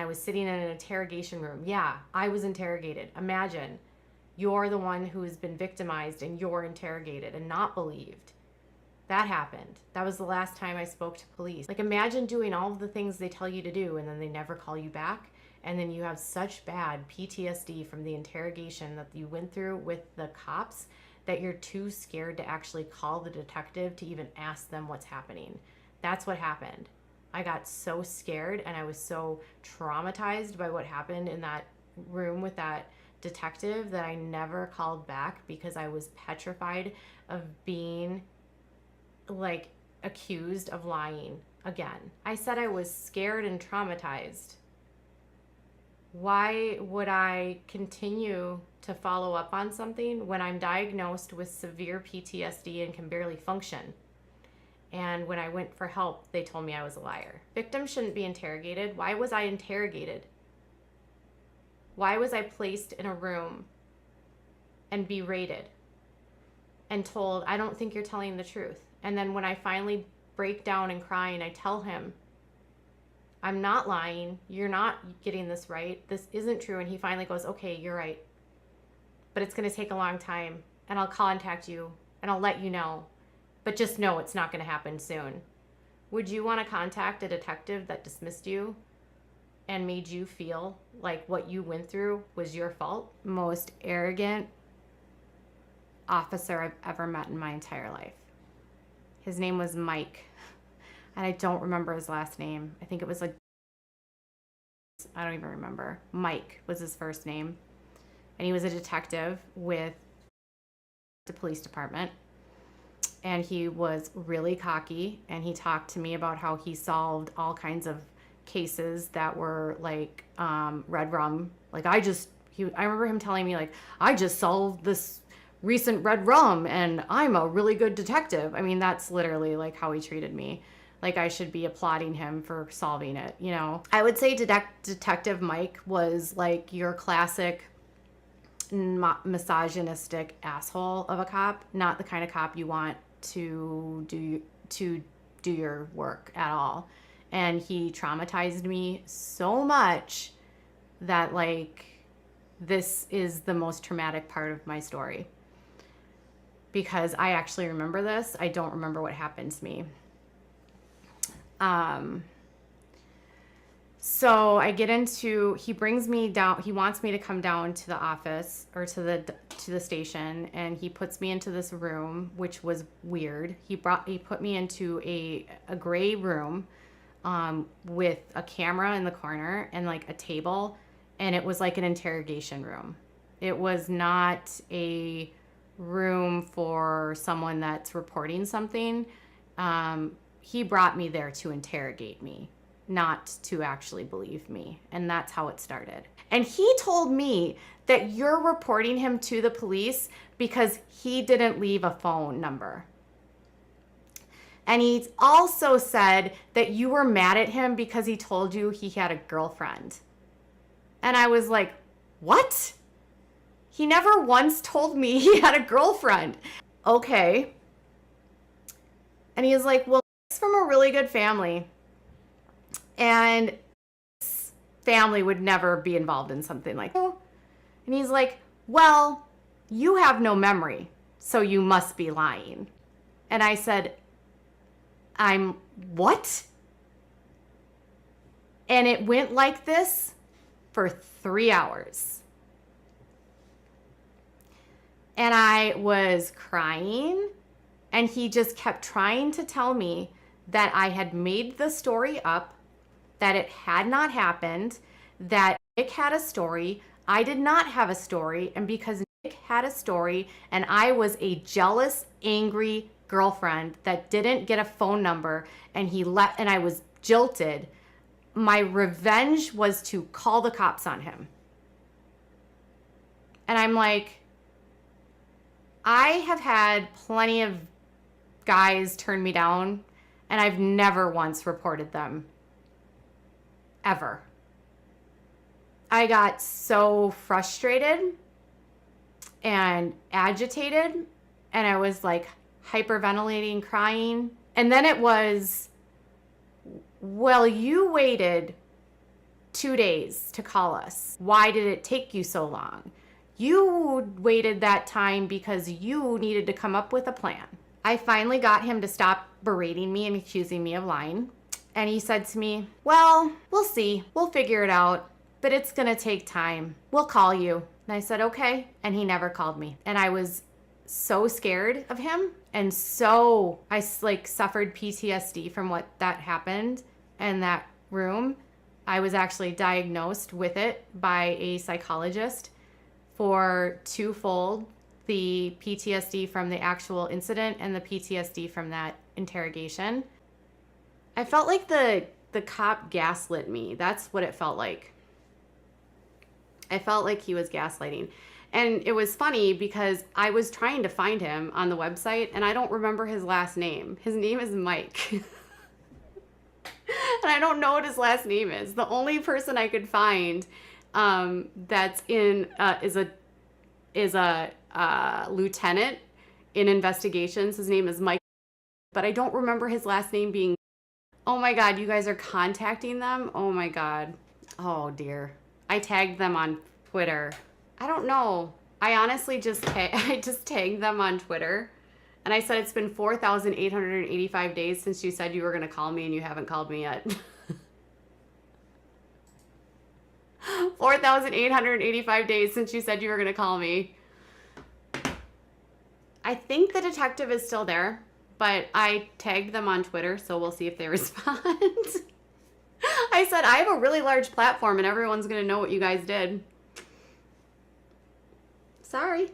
was sitting in an interrogation room. Yeah, I was interrogated. Imagine you're the one who's been victimized and you're interrogated and not believed. That happened. That was the last time I spoke to police. Like, imagine doing all of the things they tell you to do and then they never call you back. And then you have such bad PTSD from the interrogation that you went through with the cops that you're too scared to actually call the detective to even ask them what's happening. That's what happened. I got so scared and I was so traumatized by what happened in that room with that detective that I never called back because I was petrified of being like accused of lying again. I said I was scared and traumatized. Why would I continue to follow up on something when I'm diagnosed with severe PTSD and can barely function? And when I went for help, they told me I was a liar. Victims shouldn't be interrogated. Why was I interrogated? Why was I placed in a room and berated and told, I don't think you're telling the truth? And then when I finally break down and cry and I tell him, I'm not lying, you're not getting this right, this isn't true, and he finally goes, okay, you're right, but it's going to take a long time, and I'll contact you and I'll let you know, but just know it's not going to happen soon. Would you want to contact a detective that dismissed you and made you feel like what you went through was your fault? Most arrogant officer I've ever met in my entire life. His name was Mike, and I don't remember his last name. I think it was like, I don't even remember. Mike was his first name. And he was a detective with the police department. And he was really cocky, and he talked to me about how he solved all kinds of cases that were like red rum. Like I remember him telling me like, I just solved this recent red rum and I'm a really good detective. I mean, that's literally like how he treated me. Like I should be applauding him for solving it, you know? I would say Detective Mike was like your classic misogynistic asshole of a cop, not the kind of cop you want to do your work at all. And he traumatized me so much that like this is the most traumatic part of my story. Because I actually remember this. I don't remember what happened to me. So I get into, he brings me down, he wants me to come down to the office or to the station, and he puts me into this room, which was weird. He put me into a gray room with a camera in the corner and like a table, and it was like an interrogation room. It was not a room for someone that's reporting something. He brought me there to interrogate me, not to actually believe me. And that's how it started. And he told me that you're reporting him to the police because he didn't leave a phone number. And he also said that you were mad at him because he told you he had a girlfriend. And I was like, what? He never once told me he had a girlfriend. Okay. And he was like, well, he's from a really good family. And his family would never be involved in something like that. And he's like, well, you have no memory, so you must be lying. And I said, I'm what? And it went like this for 3 hours. And I was crying, and he just kept trying to tell me that I had made the story up, that it had not happened, that Nick had a story, I did not have a story, and because Nick had a story and I was a jealous, angry girlfriend that didn't get a phone number and he left and I was jilted, my revenge was to call the cops on him. And I'm like, I have had plenty of guys turn me down, and I've never once reported them. Ever. I got so frustrated and agitated, and I was like hyperventilating, crying. And then it was, well, you waited 2 days to call us. Why did it take you so long? You waited that time because you needed to come up with a plan. I finally got him to stop berating me and accusing me of lying. And he said to me, well, we'll see. We'll figure it out. But it's going to take time. We'll call you. And I said, okay. And he never called me. And I was so scared of him. And so I suffered PTSD from what that happened in that room. I was actually diagnosed with it by a psychologist for twofold, the PTSD from the actual incident and the PTSD from that interrogation. I felt like the cop gaslit me. That's what it felt like. I felt like he was gaslighting. And it was funny because I was trying to find him on the website and I don't remember his last name. His name is Mike. And I don't know what his last name is. The only person I could find that's in is a lieutenant in investigations. His name is Mike, but I don't remember his last name being. Oh my God, you guys are contacting them? Oh my God. Oh dear. I tagged them on Twitter. I don't know. I honestly just tagged them on Twitter. And I said, it's been 4,885 days since you said you were going to call me and you haven't called me yet. 4,885 days since you said you were going to call me. I think the detective is still there, but I tagged them on Twitter, so we'll see if they respond. I said, I have a really large platform and everyone's going to know what you guys did. Sorry.